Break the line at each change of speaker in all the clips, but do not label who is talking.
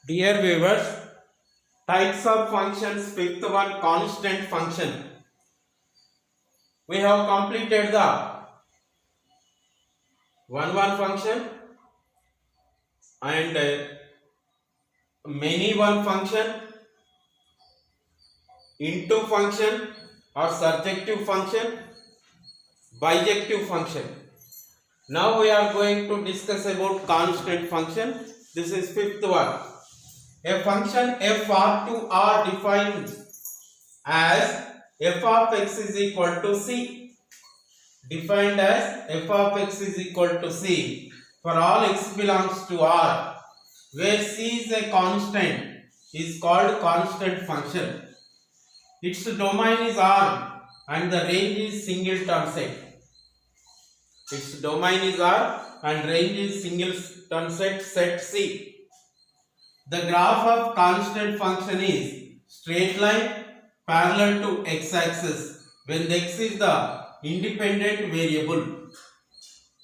Dear viewers, types of functions, fifth one, constant function. We have completed the 1 function and many one function, into function or surjective function, bijective function. Now we are going to discuss about constant function. This is fifth one. A function f r to r defined as f of x is equal to c. Defined as f of x is equal to c for all x belongs to r, where c is a constant, is called constant function. Its domain is R and the range is singleton set. Its domain is R and range is singleton set C. The graph of constant function is straight line parallel to x-axis when x is the independent variable.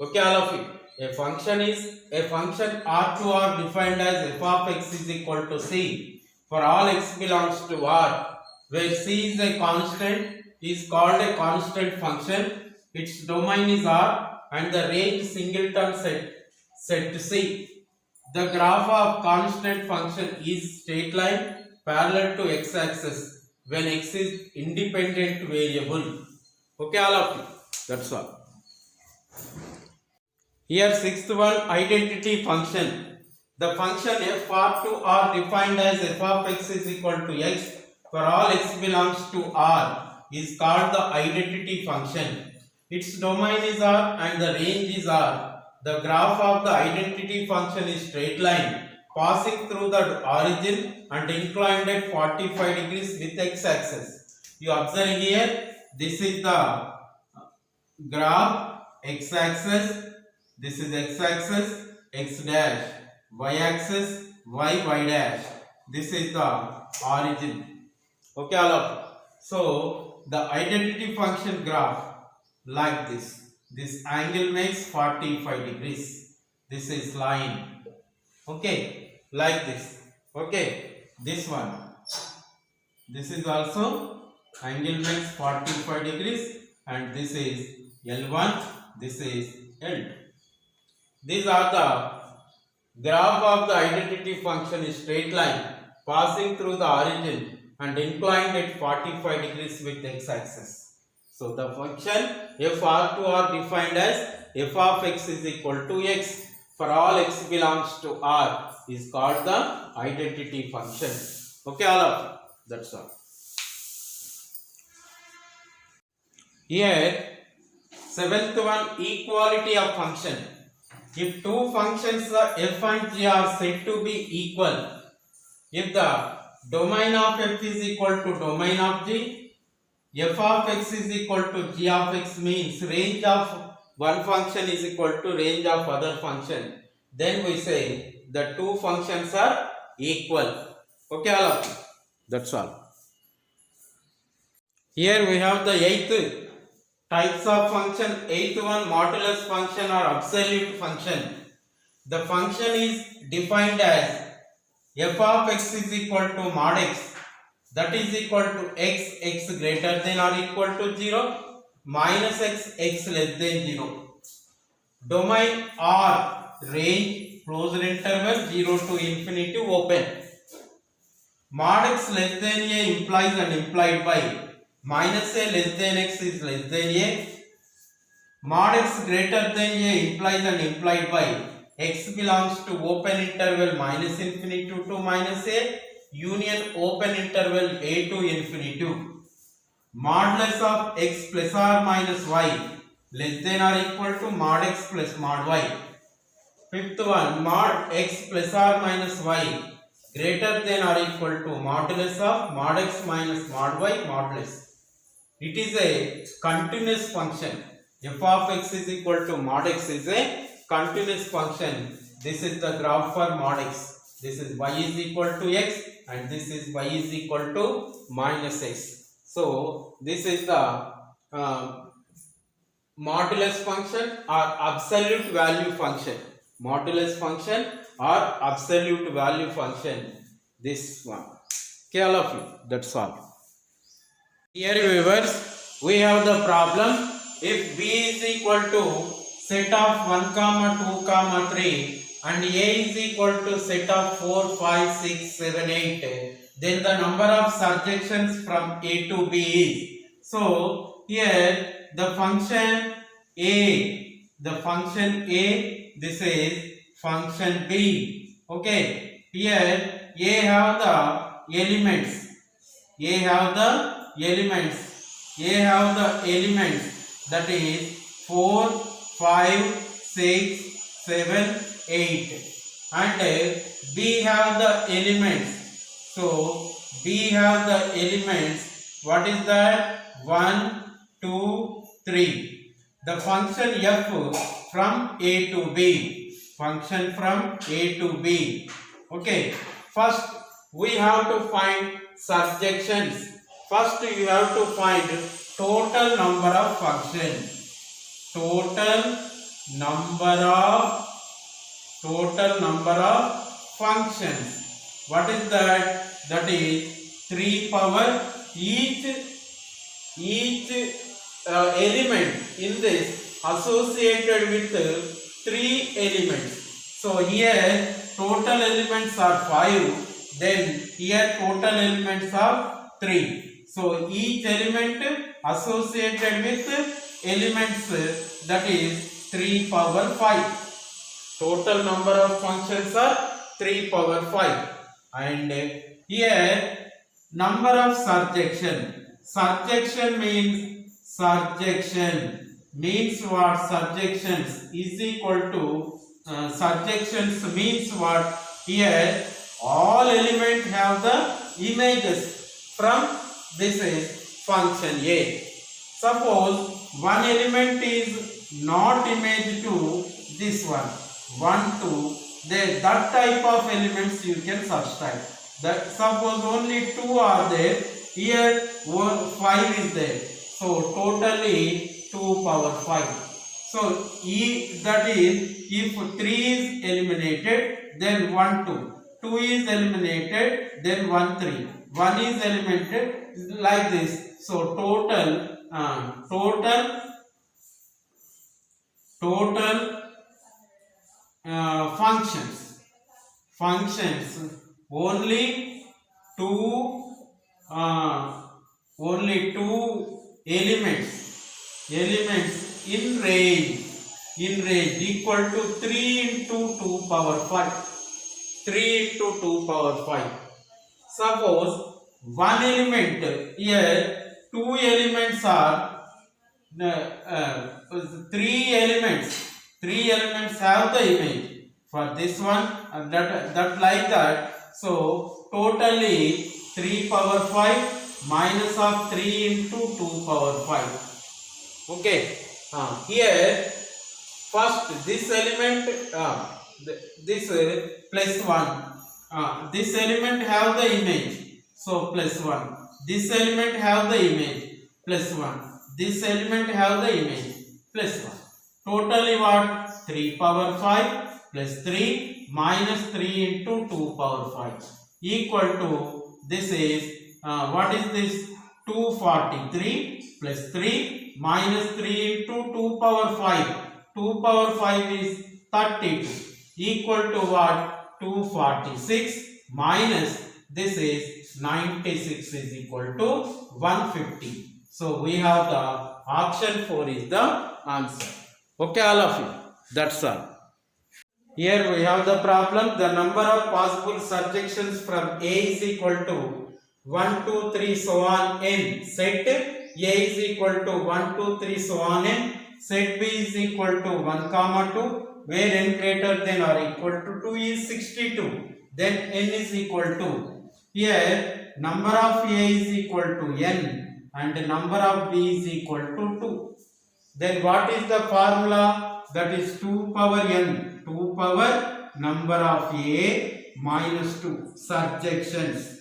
Okay, all of it. A function R to R defined as f of x is equal to c for all x belongs to R, where c is a constant, is called a constant function. Its domain is R and the range singleton set C. The graph of constant function is straight line parallel to x-axis when x is independent variable. Okay, all of you. That's all. Here sixth one, identity function. The function f r to r defined as f of x is equal to x for all x belongs to R is called the identity function. Its domain is R and the range is R. The graph of the identity function is straight line passing through the origin and inclined at 45 degrees with x-axis. You observe here, this is the graph, x-axis, this is x-axis, x dash, y-axis, y dash. This is the origin. Okay, all of it. So the identity function graph like this. This angle makes 45 degrees. This is line. Okay, like this. Okay, this one. This is also angle makes 45 degrees and this is L1, this is L2. These are the graph of the identity function is straight line passing through the origin and inclined at 45 degrees with x-axis. So the function f r to r defined as f of x is equal to x for all x belongs to R is called the identity function. Okay, all of you. That's all. Here seventh one, equality of function. If two functions f and g are said to be equal, if the domain of f is equal to domain of g, f of x is equal to g of x means range of one function is equal to range of other function. Then we say the two functions are equal. Okay, all of you. That's all. Here we have the eighth types of function. Eighth one, modulus function or absolute function. The function is defined as f of x is equal to mod x, that is equal to x greater than or equal to 0 minus x less than 0. Domain R, range closed interval 0 to infinity open. Mod x less than a implies and implied by minus a less than x is less than a. Mod x greater than a implies and implied by x belongs to open interval minus infinity to minus a union open interval a to infinity. Modulus of x plus or minus y less than or equal to mod x plus mod y. Fifth one, mod x plus or minus y greater than or equal to modulus of mod x minus mod y modulus. It is a continuous function. F of x is equal to mod x is a continuous function. This is the graph for mod x. This is y is equal to x and this is y is equal to minus x. So this is the modulus function or absolute value function. Modulus function or absolute value function. This one. Okay, all of you. That's all. Here viewers, we have the problem. If b is equal to set of 1 comma 2 comma 3 and a is equal to set of 4 5 6 7 8, then the number of surjections from a to b is. So here the function a, this is function b. Okay, here a have the elements, that is 4 5 6 7 8, and b have the elements. So b have the elements, what is that? 1 2 3. The function f from a to b, okay. First we have to find surjections. First you have to find total number of functions. Total number of functions. What is that? That is 3 power each element in this associated with 3 elements. So here total elements are 5. Then here total elements are 3. So each element associated with elements, that is 3 power 5. Total number of functions are 3 power 5. And here number of surjection. Surjection means what? Surjections is equal to surjections means what? Here all elements have the images from this is function a. Suppose one element is not image to this one, 1 2, then that type of elements you can subtract. That suppose only 2 are there, here 5 is there, so totally 2 power 5. So that is, if 3 is eliminated, then 1 2, 2 is eliminated, then 1 3, 1 is eliminated, like this. So total functions only two elements in range equal to 3 into 2 power 5. 3 into 2 power 5. Suppose one element, here 2 elements are 3 elements have the image for this one, and that like that. So totally 3 power 5 minus of 3 into 2 power 5. Okay, here first this element, this plus 1, this element have the image, so plus 1. This element have the image, plus 1. This element have the image, plus 1. Totally what? 3 power 5 plus 3 minus 3 into 2 power 5 equal to, this is what is this? 243 plus 3 minus 3 into 2 power 5. 2 power 5 is 32 equal to what? 246 minus this is 96 is equal to 150. So we have the option 4 is the answer. Okay, all of you. That's all. Here we have the problem. The number of possible surjections from A is equal to 1 2 3 so on n. Set A is equal to 1 2 3 so on n. Set B is equal to 1 comma 2, where n greater than or equal to 2 is 62. Then n is equal to, here number of A is equal to n and number of B is equal to 2. Then what is the formula? That is 2 power n, 2 power number of A minus 2 surjections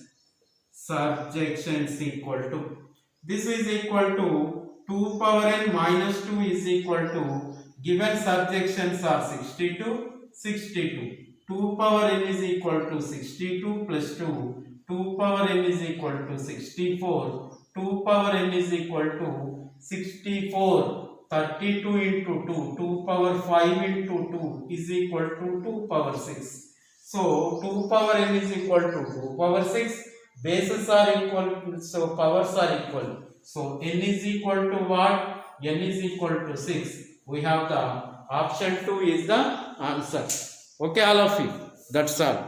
equal to, this is equal to 2 power n minus 2 is equal to, given surjections are 62. 2 power n is equal to 62 plus 2, 2 power n is equal to 64, 2 power n is equal to 64, 32 into 2, 2 power 5 into 2 is equal to 2 power 6. So 2 power n is equal to 2 power 6, bases are equal, so powers are equal. So n is equal to what? N is equal to 6. We have the option 2 is the answer. Okay, all of you. That's all.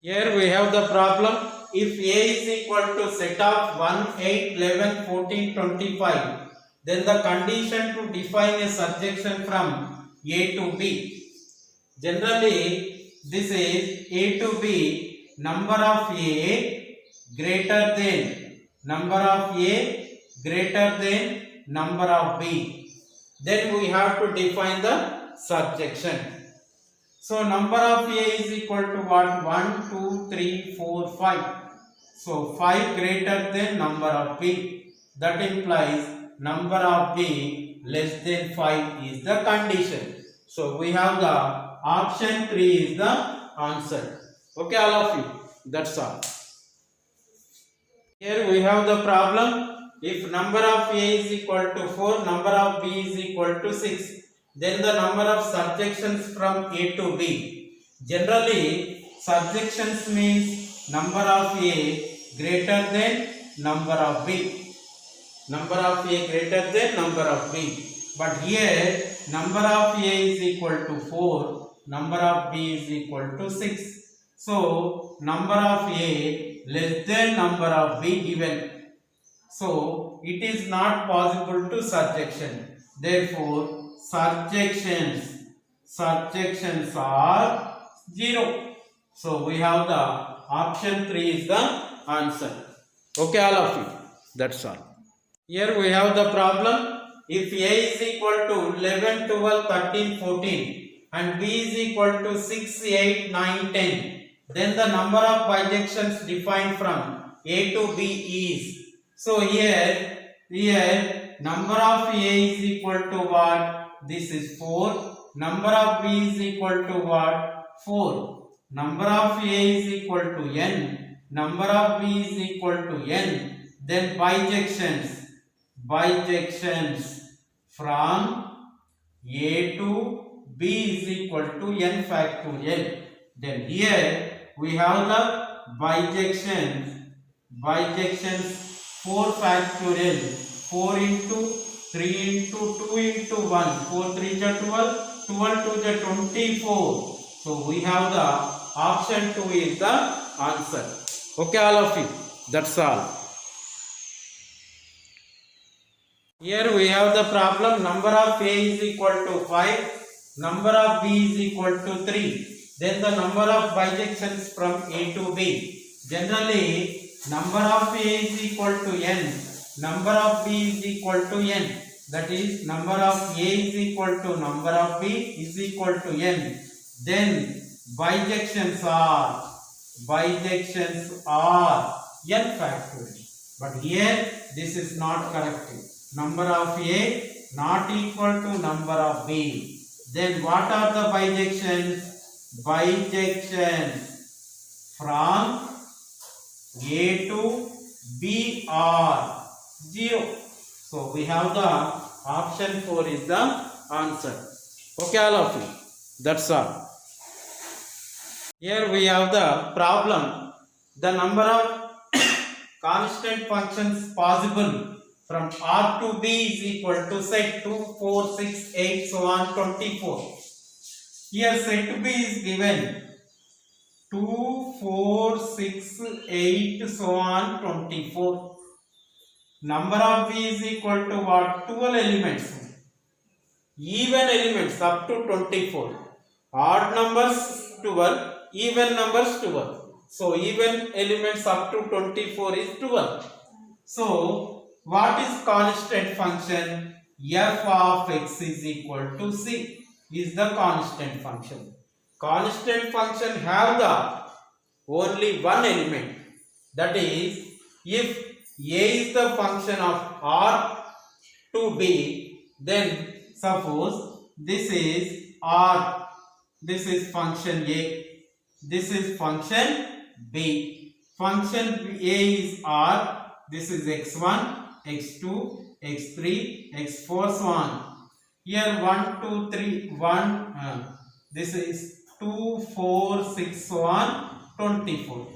Here we have the problem. If A is equal to set of 1, 8, 11, 14, 25, then the condition to define a surjection from A to B. Generally, this is A to B, number of A greater than number of A greater than number of B. Then we have to define the surjection. So number of A is equal to what? 1, 2, 3, 4, 5. So 5 greater than number of B. That implies number of B less than 5 is the condition. So we have the option 3 is the answer. Okay, all of you. That's all. Here we have the problem. If number of A is equal to 4, number of B is equal to 6, then the number of surjections from A to B. Generally, surjections means number of A greater than number of B. Number of A greater than number of B. But here, number of A is equal to 4, number of B is equal to 6. So, number of A less than number of B given. So, it is not possible to surjection. Therefore, surjections are 0. So, we have the option 3 is the answer. Okay, all of you. That's all. Here we have the problem. If A is equal to 11, 12, 13, 14 and B is equal to 6, 8, 9, 10, then the number of bijections defined from A to B is. So here number of A is equal to what? This is 4. Number of B is equal to what? 4. Number of A is equal to n. Number of B is equal to n. Then bijections from A to B is equal to n factorial. Then here we have the bijections 4 factorial, 4 into 3 into 2 into 1, 4 3 is 12, 12 2 is 24. So we have the option 2 is the answer. Okay, all of you. That's all. Here we have the problem. Number of A is equal to 5, number of B is equal to 3. Then the number of bijections from A to B. Generally, number of A is equal to n, number of B is equal to n. That is, number of A is equal to number of B is equal to n. Then bijections are n factorial. But here this is not correct. Number of A not equal to number of B. Then what are the bijections? Bijections from A to B are 0. So we have the option 4 is the answer. Okay, all of you. That's all. Here we have the problem. The number of constant functions possible from R to B is equal to set 2, 4, 6, 8, so on 24. Here set B is given 2, 4, 6, 8, so on 24. Number of B is equal to what? 12 elements. Even elements up to 24. Odd numbers 12, even numbers 12. So even elements up to 24 is 12. So what is constant function? F of x is equal to c is the constant function. Constant function have the only one element. That is, if A is the function of R to B, then suppose this is R This is function A. This is function B. Function A is R. This is x1, x2, x3, x4, so on. Here 1, 2, 3, 1. This is 2, 4, 6, so on. 24.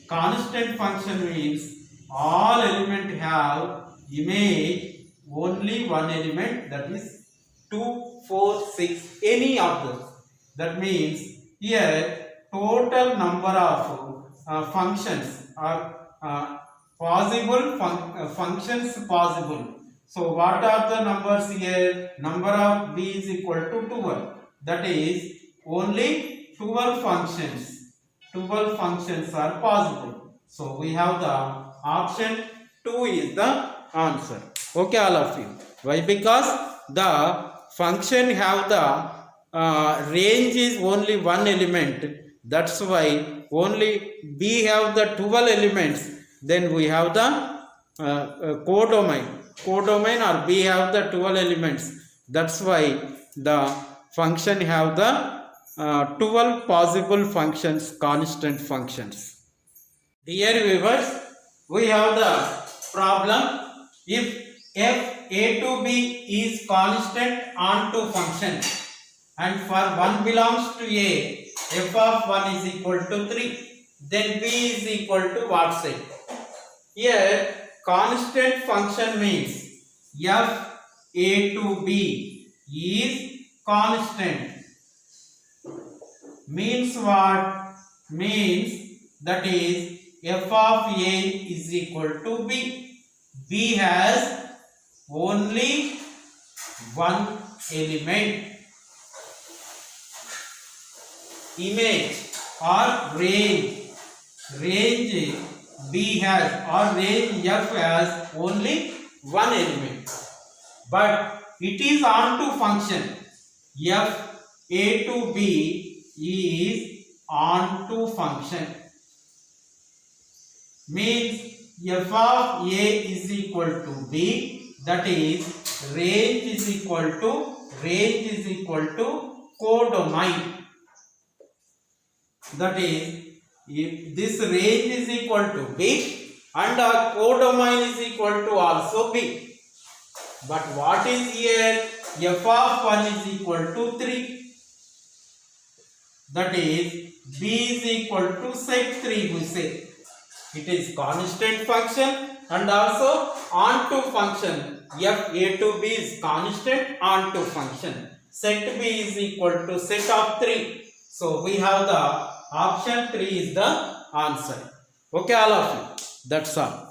Constant function means all elements have image only one element, that is 2, 4, 6, any of those. That means here total number of functions are possible functions possible. So what are the numbers here? Number of b is equal to 12. That is only 12 functions. 12 functions are possible. So we have the option 2 is the answer. Okay, all of you. Why? Because the function have the range is only one element. That's why only b have the 12 elements. Then we have the codomain. Codomain or b have the 12 elements. That's why the function have the 12 possible functions, constant functions. Dear viewers, we have the problem. If f a to b is constant onto function and for 1 belongs to a, f of 1 is equal to 3, then b is equal to what set? Here constant function means f a to b is constant. Means what? Means that is f of a is equal to b. B has only one element. Image or range. Range b has or range f has only one element. But it is onto function. F a to b is onto function. Means f of a is equal to b, that is range is equal to codomain. That is, if this range is equal to b and our codomain is equal to also b. But what is here? F of 1 is equal to 3. That is b is equal to set 3, we say. It is constant function and also onto function. F a to b is constant onto function. Set b is equal to set of 3. So we have the option 3 is the answer. Okay, all of you. That's all.